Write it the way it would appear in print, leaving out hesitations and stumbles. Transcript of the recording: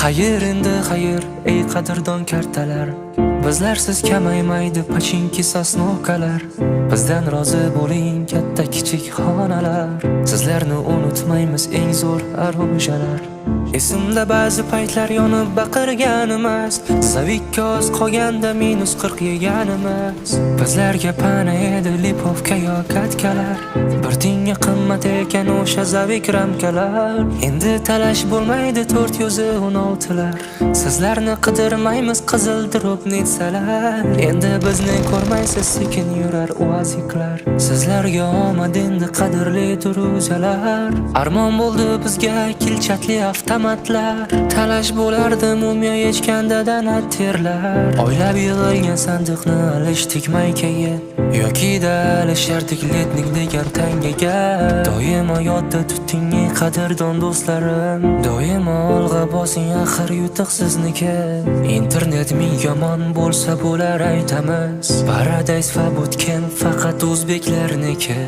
Xayr endi xayr, ey qadrdon kartalar. Bizlarsiz kamaymaydi pachinki sosnovkalar. Bizdan rozi bo'ling katta kichik xonalar. Sizlarni unutmaymiz eng zo'r arojalar. Esimda ba'zi paytlar yonib baqirganimiz, Savikka oz qolganda -40 yeganimiz. Bizlarga pana edi lipovka yo katkalar. Bir tinga qimmat ekan o'sha Zavik ramkalar. Endi talash bo'lmaydi 416lar. Sizlarni qidirmaymiz qizil drop netsalar. Endi bizni ko'rmaysiz sekin yurar uaziklar. Sizlarga omad endi qadrli duruzalar. Armon bo'ldi bizga kilchatli avtomatlar. Talash bo'lardi mumyo yechganda danat terlar. Oylab yig'ilgan sandiqni alishdik maykaga, yoki alishardik letnik degan tangaga. Doimo yodda tuting ey qadrdon do'stlarim. Doimo olg'a bosing axir yutuq sizniki. Internet ming yomon bo'lsa bo'lar aytamiz. Paradise va bootcamp faqat o'zbeklarniki.